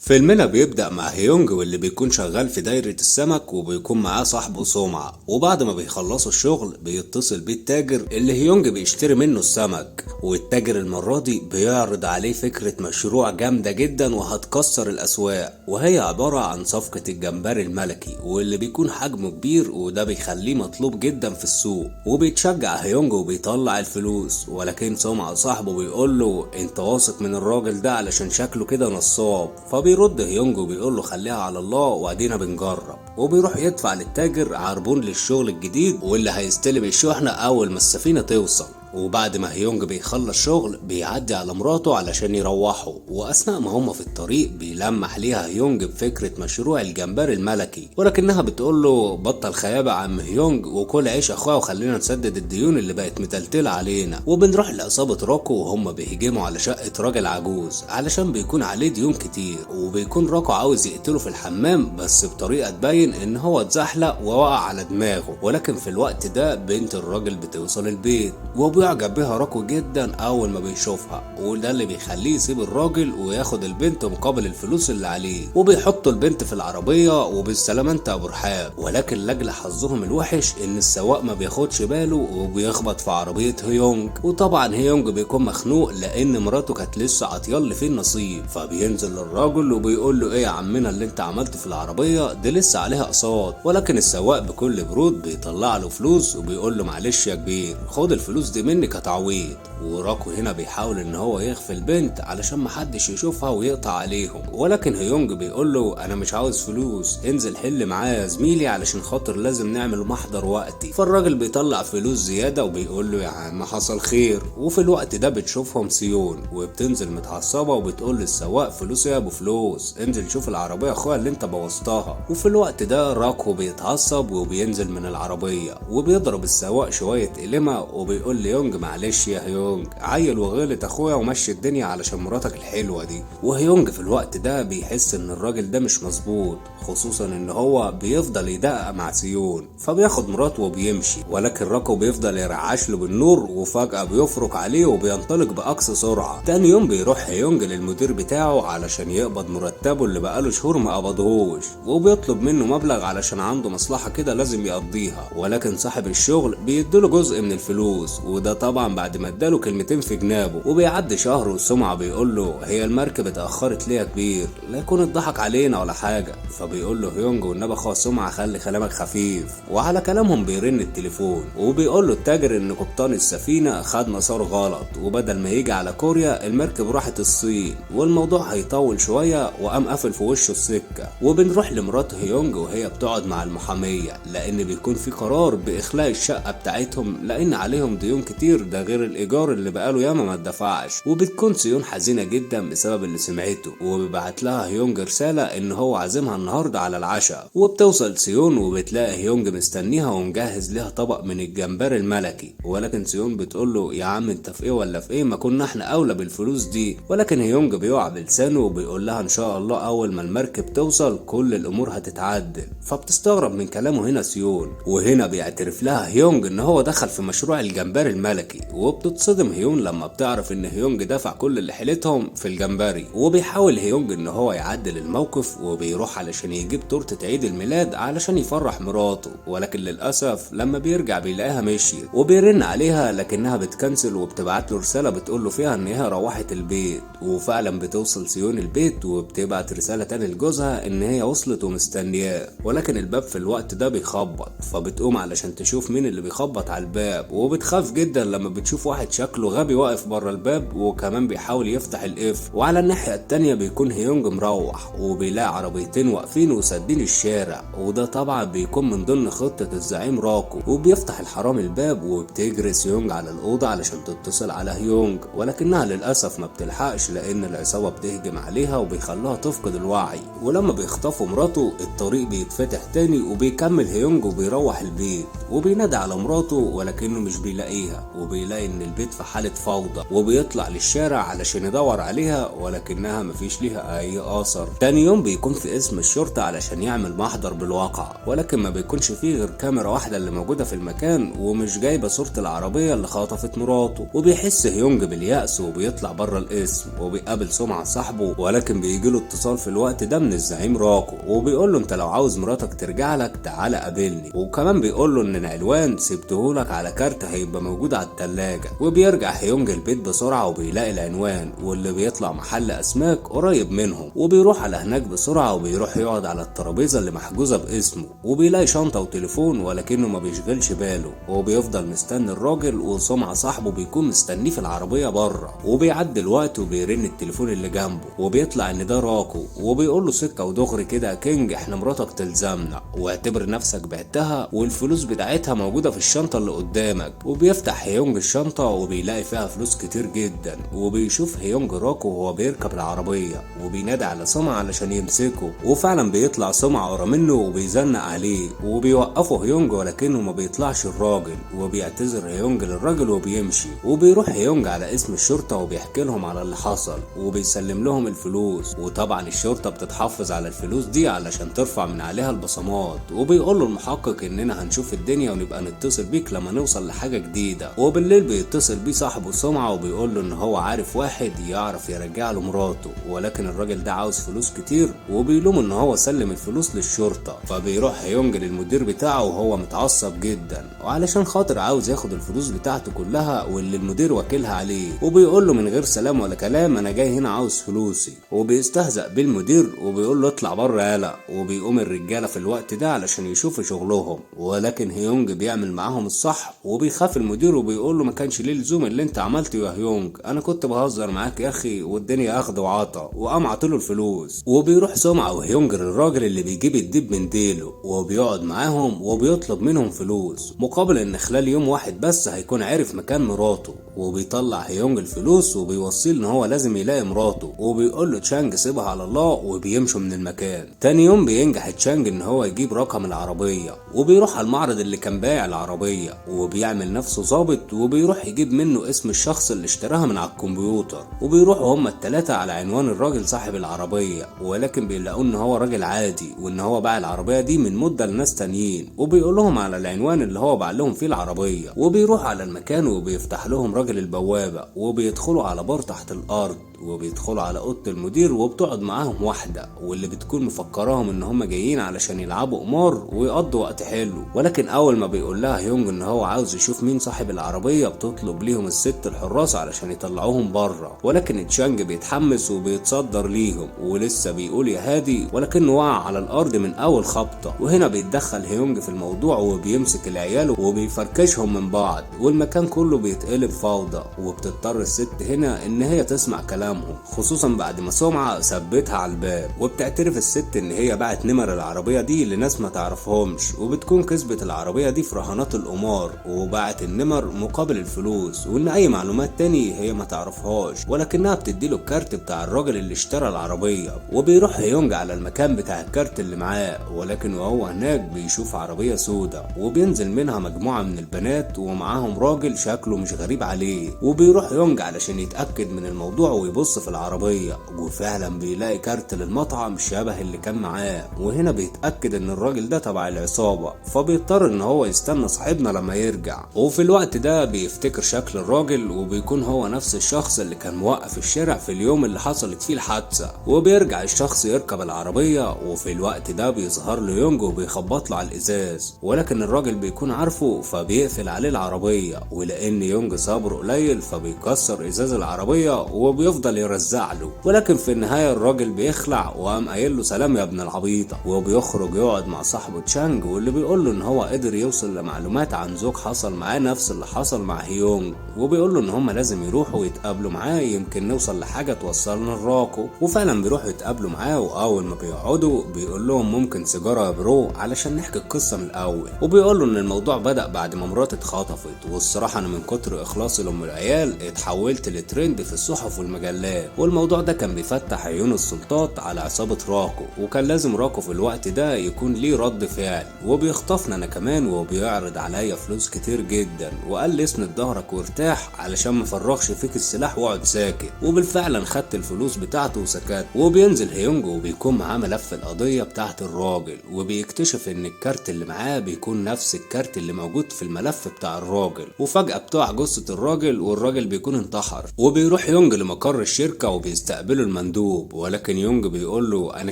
فيلمنا بيبدأ مع هيونج واللي بيكون شغال في دايرة السمك وبيكون معاه صاحبه سمعة، وبعد ما بيخلصوا الشغل بيتصل بيه التاجر اللي هيونج بيشتري منه السمك. والتاجر المرة دي بيعرض عليه فكرة مشروع جامدة جدا وهتكسر الأسواق، وهي عبارة عن صفقة الجمبري الملكي واللي بيكون حجمه كبير، وده بيخليه مطلوب جدا في السوق. وبيتشجع هيونج وبيطلع الفلوس، ولكن سمعة صاحبه بيقول له انت واثق من الراجل ده علشان شكله كده نصاب. بيرد هيونج وبيقول له خليها على الله وادينا بنجرب، وبيروح يدفع للتاجر عربون للشغل الجديد واللي هيستلم الشحنة اول ما السفينة توصل. وبعد ما هيونج بيخلص شغل بيعدي على مراته علشان يروحوا، واثناء ما هما في الطريق بيلمح ليها هيونج بفكرة مشروع الجمبري الملكي، ولكنها بتقول له بطل خيابة يا عم هيونج وكل عيش اخويا وخلينا نسدد الديون اللي بقت متلتلة علينا. وبنروح لعصابة راكو وهم بيهجموا على شقة راجل عجوز علشان بيكون عليه ديون كتير، وبيكون راكو عاوز يقتله في الحمام بس بطريقة تبين ان هو اتزحلق ووقع على دماغه. ولكن في الوقت ده بنت الراجل بتوصل البيت وبيعجب بيها راكو جدا اول ما بيشوفها، وده اللي بيخليه يسيب الراجل وياخد البنت مقابل الفلوس اللي عليه. وبيحطوا البنت في العربية وبالسلامة انت يا ابو رحاب. ولكن لاجل حظهم الوحش ان السواق ما بياخدش باله وبيخبط في عربية هيونج، وطبعا هيونج بيكون مخنوق لان مراته كانت لسه عطيال فيه النصيب. فبينزل للراجل وبيقول له ايه يا عمنا اللي انت عملته في العربية دي لسه عليها اقساط. ولكن السواق بكل برود بيطلع له فلوس وبيقول له معلش يا كبير خد الفلوس دي مني كتعويض. وراكو هنا بيحاول ان هو يخفي البنت علشان محدش يشوفها ويقطع عليهم، ولكن هيونج بيقول له انا مش عاوز فلوس، انزل حل معايا يا زميلي علشان خاطر لازم نعمل محضر وقتي. فالراجل بيطلع فلوس زيادة وبيقول له يا عم حصل خير. وفي الوقت ده بتشوفهم سيون وبتنزل متعصبة وبتقول للسواق فلوس يا ابو فلوس انزل شوف العربية اخويا اللي انت بوظتها. وفي الوقت ده راكو بيتعصب وبينزل من العربية وبيضرب السواق شوية قلمة وبيقول ليونج معلش يا هيونج عيل وغلط اخويا ومشي الدنيا علشان مراتك الحلوة دي. وهيونج في الوقت ده بيحس ان الراجل ده مش مظبوط، خصوصا ان هو بيفضل يدقق مع سيون فبياخد مراته وبيمشي. ولكن راكو بيفضل يرعش له بالنور وفجأة بيفرك عليه وبينطلق بأقصى سرعة. تاني يوم بيروح هيونج للمدير بتاعه علشان يقبض مرتبه اللي بقاله شهور ما قبضهوش، وبيطلب منه مبلغ علشان عنده مصلحة كده لازم يقضيها. ولكن صاحب الشغل بيديله جزء من الفلوس، وده طبعا بعد ما اداله كلمتين في جنابه. وبيعدي شهر والسمعة بيقول له هي المركب اتأخرت ليه يا كبير لا يكون اتضحك علينا ولا حاجة. فبيقول له هيونج والنبي اخويا سمعة خلي كلامك خفيف. وعلى كلامهم بيرن التليفون وبيقول له التاجر ان قبطان السفينة خد مسار غلط، وبدل ما يجي على كوريا المركب راحت الصين والموضوع هيطول شوية وقام قافل في وشه السكة. وبنروح لمرات هيونج وهي بتقعد مع المحامية لان بيكون في قرار باخلاء الشقة بتاعتهم لان عليهم ديون كتير، ده غير الايجار اللي بقاله ياما ما اتدفعش. وبتكون سيون حزينة جدا بسبب اللي سمعته، وبيبعت لها هيونج رسالة ان هو عازمها النهاردة على العشاء. وبتوصل سيون وبتلاقي هيونج مستنيها ومجهز لها طبق من الجمبري الملكي. ولكن سيون بتقول له يا عم انت في ايه ولا في ايه ما كنا احنا اولى بالفلوس دي. ولكن هيونج بيقع بلسانه وبيقول لها ان شاء الله اول ما المركب توصل كل الامور هتتعدل. فبتستغرب من كلامه هنا سيون، وهنا بيعترف لها هيونج ان هو دخل في مشروع الجمبري الملكي. وبتتصدم هيون لما بتعرف ان هيونج دفع كل اللي حيلتهم في الجمبري. وبيحاول هيونج ان هو يعدل الموقف وبيروح علشان يجيب تورتة عيد الميلاد علشان يفرح مراته. ولكن للاسف لما بيرجع بيلاقيها مشيت وبيرن عليها لكنها بتكنسل وبتبعت له رسالة بتقول له فيها ان هي روحت البيت. وفعلا بتوصل سيون البيت وبتبعت رسالة تاني لجوزها ان هي وصلت ومستنياه. ولكن الباب في الوقت ده بيخبط، فبتقوم علشان تشوف مين اللي بيخبط على الباب، وبتخاف جدا لما بتشوف واحد شكله غبي واقف بره الباب وكمان بيحاول يفتح القفل. وعلى الناحية التانية بيكون هيونج مروح وبيلاقي عربيتين واقفين وسادين الشارع، وده طبعا بيكون من ضمن خطة الزعيم راكو. وبيفتح الحرامي الباب وبتجري سيونج على الأوضة علشان تتصل على هيونج، ولكنها للأسف ما بتلحقش لأن العصابة بتهجم عليها وبيخلوها تفقد الوعي. ولما بيخطفوا مراته الطريق بيتفتح تاني وبيكمل هيونج وبيروح البيت وبينادي على مراته ولكنه مش بيلاقيها. وبيلاقي ان البيت في حالة فوضى، وبيطلع للشارع علشان يدور عليها ولكنها مفيش ليها اي اثر. تاني يوم بيكون في قسم الشرطة علشان يعمل محضر بالواقع، ولكن ما بيكونش فيه غير كاميرا واحدة اللي موجودة في المكان ومش جايبة صورة العربية اللي خطفت مراته. وبيحس هيونج باليأس وبيطلع بره القسم وبيقابل سمعة صاحبه، ولكن بيجيله اتصال في الوقت ده من الزعيم راكو وبيقول له انت لو عاوز مراتك ترجع لك تعالى قابلني، وكمان بيقول له ان العنوان سبتهولك على كارت هيبقى موجود على التلاجة. وبيرجع هيونج البيت بسرعة وبيلاقي العنوان واللي بيطلع محل اسماك قريب منهم، وبيروح على هناك بسرعة وبيروح يقعد على الترابيزة اللي محجوزة باسمه، وبيلاقي شنطة وتليفون ولكنه ما بيشغلش باله، وبيفضل مستني الراجل وسمعة صاحبه بيكون مستنيه في العربية بره. وبيعدي الوقت وبيرن التليفون اللي جنبه وبيطلع ان ده راكو وبيقول له سكة ودغري كده يا كينج احنا مراتك تلزمنا واعتبر نفسك بعتها والفلوس بتاعتها موجودة في الشنطة اللي قدامك. وبيفتح هيونج الشنطة وبيلاقي فيها فلوس كتير جدا، وبيشوف هيونج راكو وهو بيركب العربية وبينادي على سمعة علشان يمسكه، وفعلا بيطلع سمعة ورا منه وبيزنق عليه وبيوقفه هيونج ولكنه ما بيطلعش الراجل، وبيعتذر هيونج للراجل وبيمشي. وبيروح هيونج على اسم الشرطة وبيحكي لهم على اللي حصل وبيسلم لهم الفلوس، وطبعا الشرطة بتتحفظ على الفلوس دي علشان ترفع من عليها البصمات. وبيقول له المحقق اننا هنشوف الدنيا ونبقى نتصل بيك لما نوصل لحاجة جديدة. وبالليل بيتصل بيه صاحبه سمعة وبيقول له ان هو عارف واحد يعرف يرجع له مراته، ولكن الراجل ده عاوز فلوس كتير وبيلوم ان هو سلم الفلوس للشرطة. فبيروح هيونج للمدير بتاعه وهو متعصب جدا وعلشان خاطر عاوز ياخد الفلوس بتاعته كلها واللي المدير واكلها عليه، وبيقول له من غير سلام ولا كلام انا جاي هنا عاوز فلوسي. وبيستهزأ بالمدير وبيقول له اطلع بره يالا. وبيقوم الرجاله في الوقت ده علشان يشوفوا شغلهم، ولكن هيونج بيعمل معاهم الصح وبيخاف المدير وبيقول له ما كانش ليه لزوم اللي انت عملته يا هيونج، انا كنت بهزر معاك يا اخي والدنيا اخد وعطا. وقام عطيله الفلوس. وبيروح سمعة وهيونج للراجل اللي بيجيب الدب من ديله وبيقعد معاهم وبيطلب منهم فلوس مقابل ان خلال يوم واحد بس هيكون عارف مكان مراته. وبيطلع هيونج الفلوس وبيوصيه ان هو لازم يلاقي مراته، وبيقول له تشانج سيبها على الله وبيمشوا من المكان. تاني يوم بينجح تشانج ان هو يجيب رقم العربية وبيروح على المعرض اللي كان بايع العربية وبيعمل نفسه ظابط وبيروح يجيب منه اسم الشخص اللي اشتراها من على الكمبيوتر. وبيروحوا هما التلاتة على عنوان الراجل صاحب العربية، ولكن بيلاقوا ان هو راجل عادي وان هو باع العربية دي من مدة لناس تانيين، وبيقول لهم على العنوان اللي هو باع لهم فيه العربية. وبيروح على المكان وبيفتح لهم راجل البوابة وبيدخلوا على بار تحت الارض وبيدخلوا على اوضه المدير وبتقعد معاهم واحده واللي بتكون مفكراهم ان هم جايين علشان يلعبوا قمار ويقضوا وقت حلو. ولكن اول ما بيقول لها هيونج ان هو عاوز يشوف مين صاحب العربيه بتطلب ليهم الست الحراس علشان يطلعوهم بره، ولكن تشانج بيتحمس وبيتصدر ليهم ولسه بيقول يا هادي ولكنه وقع على الارض من اول خبطه. وهنا بيتدخل هيونج في الموضوع وبيمسك العيال وبيفركشهم من بعض والمكان كله بيتقلب فوضى، وبتضطر الست هنا ان هي تسمع كلامهم خصوصا بعد ما سمعة ثبتها على الباب. وبتعترف الست ان هي باعت نمر العربية دي لناس ما تعرفهمش، وبتكون كسبت العربية دي في رهانات القمار وباعت النمر مقابل الفلوس، وان اي معلومات تاني هي ما تعرفهاش ولكنها بتديله الكارت بتاع الراجل اللي اشترى العربية. وبيروح هيونج على المكان بتاع الكارت اللي معاه، ولكن وهو هناك بيشوف عربية سودة وبينزل منها مجموعة من البنات ومعاهم راجل شكله مش غريب عليه. وبيروح هيونج علشان يتأكد من الموضوع ويبص في العربية وفعلا بيلاقي كارت للمطعم شبه اللي كان معاه، وهنا بيتأكد ان الراجل ده تبع العصابة، فبيضطر ان هو يستنى صاحبنا لما يرجع. وفي الوقت ده بيفتكر شكل الراجل وبيكون هو نفس الشخص اللي كان موقف الشارع في اليوم اللي حصلت فيه الحادثة. وبيرجع الشخص يركب العربية وفي الوقت ده بيظهر له يونج وبيخبط له على الازاز، ولكن الراجل بيكون عارفه فبيقفل عليه العربية، ولان يونج صبره قليل فبيكسر ازاز العربية وبيفضل يرزع له. ولكن في النهاية الراجل بيخلع وقام قايل له سلام يا ابن العبيطة، وبيخرج يقعد مع صاحبه تشانج واللي بيقول له ان هو قدر يوصل لمعلومات عن زوج حصل معاه نفس اللي حصل مع هيونج، وبيقول له ان هم لازم يروحوا ويتقابلوا معاه يمكن نوصل لحاجة توصلنا لراكو. وفعلا بيروحوا يتقابلوا معاه، واول ما بيقعدوا بيقول لهم ممكن سيجارة يا برو علشان نحكي القصة من الاول. وبيقول له ان الموضوع بدأ بعد ما مراتي اتخطفت، والصراحة انا من كتر اخلاصي لام العيال اتحولت لترند في الصحف والمجلات الغلاب، والموضوع ده كان بيفتح عيون السلطات على عصابة راكو، وكان لازم راكو في الوقت ده يكون ليه رد فعل، وبيخطفنا انا كمان وبيعرض عليا فلوس كتير جدا، وقال لي اسند ظهرك وارتاح علشان مفرغش فيك السلاح واقعد ساكت. وبالفعل انا خدت الفلوس بتاعته وسكت. وبينزل هيونج وبيكون معاه ملف القضية بتاعت الراجل، وبيكتشف ان الكارت اللي معاه بيكون نفس الكارت اللي موجود في الملف بتاع الراجل. وفجأة بتقع جثة الراجل والراجل بيكون انتحر. وبيروح يونج لمقر الشركة وبيستقبله المندوب، ولكن يونج بيقول له انا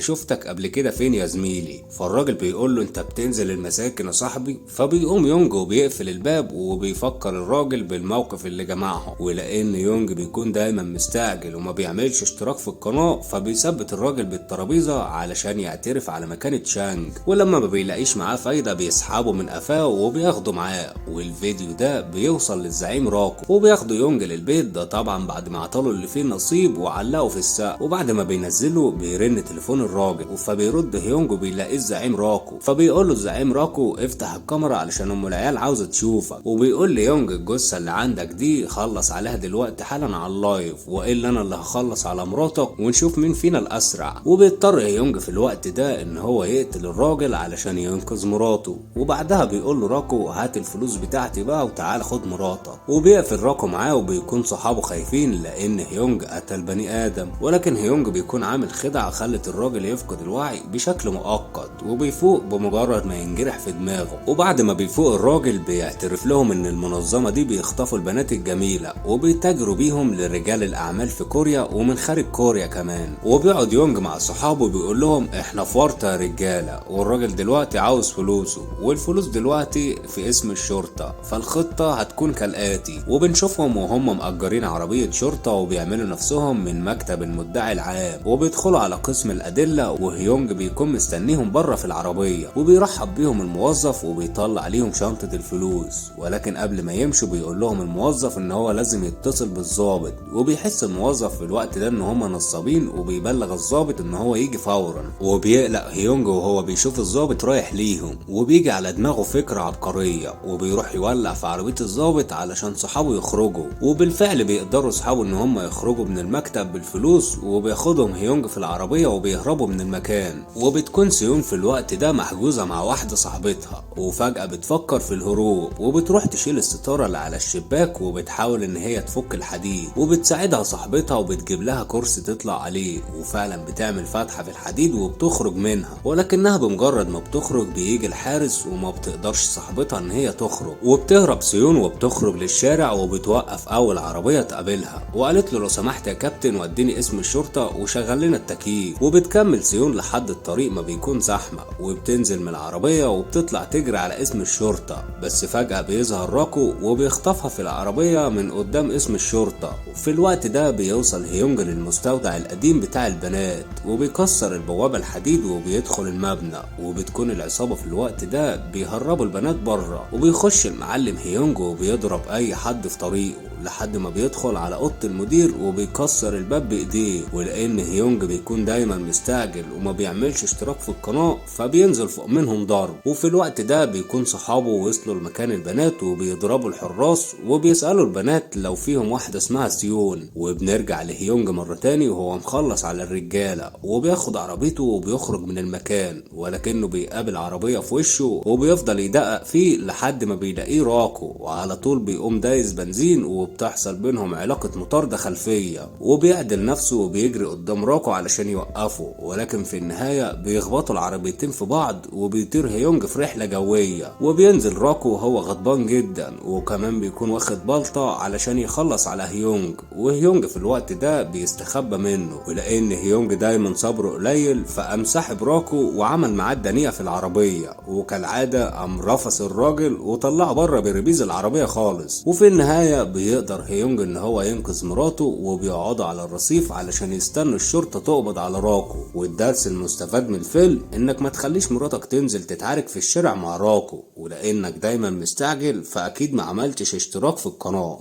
شفتك قبل كده فين يا زميلي؟ فالراجل بيقول له انت بتنزل المساكن يا صاحبي؟ فبيقوم يونج وبيقفل الباب وبيفكر الراجل بالموقف اللي جمعهم، ولان يونج بيكون دايما مستعجل وما بيعملش اشتراك في القناة، فبيثبت الراجل بالترابيزة علشان يعترف على مكانة شانج. ولما ما بيلاقيش معاه فايدة بيسحبه من قفاه وبياخده معاه. والفيديو ده بيوصل للزعيم راكو، وبياخده يونج للبيت ده طبعا بعد ما عطاله اللي فيه النصيب وعلقه في السقف. وبعد ما بينزله بيرن تليفون الراجل، فبيرد هيونج وبيلاقيه الزعيم راكو. فبيقول له الزعيم راكو افتح الكاميرا علشان ام العيال عاوزه تشوفك. وبيقول ليونج الجثه اللي عندك دي خلص عليها دلوقتي حالا على اللايف، والا انا اللي هخلص على مراتك ونشوف مين فينا الاسرع. وبيضطر هيونج في الوقت ده ان هو يقتل الراجل علشان ينقذ مراته. وبعدها بيقول له راكو هات الفلوس بتاعتي بقى وتعال خد مراتك. وبيقفل راكو معاه، وبيكون صحابه خايفين لان هيونج قتل بني ادم، ولكن هيونج بيكون عامل خدعه خلت الراجل يفقد الوعي بشكل مؤقت، وبيفوق بمجرد ما ينجرح في دماغه. وبعد ما بيفوق الراجل بيعترف لهم ان المنظمه دي بيخطفوا البنات الجميله وبيتاجروا بيهم لرجال الاعمال في كوريا ومن خارج كوريا كمان. وبيقعد يونج مع صحابه بيقول لهم احنا في ورطه يا رجاله، والراجل دلوقتي عاوز فلوسه، والفلوس دلوقتي في اسم الشرطه، فالخطه هتكون كالاتي. وبنشوفهم وهم مأجرين عربيه شرطه وبيعملوا نفسهم من مكتب المدعي العام، وبيدخلوا على قسم الادله، وهيونج بيكون مستنيهم بره في العربيه، وبيرحب بيهم الموظف وبيطلع عليهم شنطه الفلوس. ولكن قبل ما يمشوا بيقول لهم الموظف ان هو لازم يتصل بالضابط، وبيحس الموظف في الوقت ده ان هم نصابين، وبيبلغ الضابط ان هو يجي فورا. وبيقلق هيونج وهو بيشوف الضابط رايح ليهم، وبيجي على دماغه فكره عبقريه، وبيروح يولع في عربيه الضابط علشان صحابه يخرجوا. وبالفعل بيقدروا صحابه ان هم يخرجوا من المكتب بالفلوس، وبياخدهم هيونج في العربيه وبيهربوا من المكان. وبتكون سيون في الوقت ده محجوزه مع واحده صاحبتها، وفجاه بتفكر في الهروب، وبتروح تشيل الستاره اللي على الشباك وبتحاول ان هي تفك الحديد، وبتساعدها صاحبتها وبتجيب لها كرسي تطلع عليه، وفعلا بتعمل فتحه في الحديد وبتخرج منها. ولكنها بمجرد ما بتخرج بيجي الحارس وما بتقدرش صاحبتها ان هي تخرج، وبتهرب سيون وبتخرج للشارع وبتوقف اول عربيه تقابلها، وقالت له لو سمحت يا كابتن وديني اسم الشرطه وشغل لنا التكييف. وبتكمل سيون لحد الطريق ما بيكون زحمه، وبتنزل من العربيه وبتطلع تجري على اسم الشرطه، بس فجاه بيظهر راكو وبيخطفها في العربيه من قدام اسم الشرطه. وفي الوقت ده بيوصل هيونج للمستودع القديم بتاع البنات، وبيكسر البوابه الحديد وبيدخل المبنى. وبتكون العصابه في الوقت ده بيهربوا البنات بره، وبيخش المعلم هيونج وبيضرب اي حد في طريقه لحد ما بيدخل على اوضه المدير وبيكسر الباب بايديه. ولان هيونج بيكون دايما مستعجل وما بيعملش اشتراك في القناه فبينزل فوق منهم ضرب. وفي الوقت ده بيكون صحابه وصلوا لمكان البنات وبيضربوا الحراس، وبيسالوا البنات لو فيهم واحده اسمها سيون. وبنرجع لهيونج مره تاني وهو مخلص على الرجاله، وبياخد عربيته وبيخرج من المكان، ولكنه بيقابل عربيه في وشه وبيفضل يدقق فيه لحد ما بيلاقيه راكو، وعلى طول بيقوم دايس بنزين وبتحصل بينهم علاقة مطاردة خلفية. وبيعدل نفسه وبيجري قدام راكو علشان يوقفه، ولكن في النهاية بيخبطوا العربيتين في بعض وبيطير هيونج في رحلة جوية. وبينزل راكو وهو غضبان جدا، وكمان بيكون واخد بلطة علشان يخلص على هيونج. وهيونج في الوقت ده بيستخبى منه، ولان هيونج دايما صبره قليل فقام سحب راكو وعمل معاه الدنيئة في العربية، وكالعادة قام رفس الراجل وطلعه بره بربيز العربية خالص. وفي النهاية بيقدر هيونج ان هو ينقذ مراته، وبيقعدوا على الرصيف علشان يستنوا الشرطة تقبض على راكو. والدرس المستفاد من الفيلم انك ما تخليش مراتك تنزل تتعارك في الشارع مع راكو، ولانك دايما مستعجل فاكيد ما عملتش اشتراك في القناة.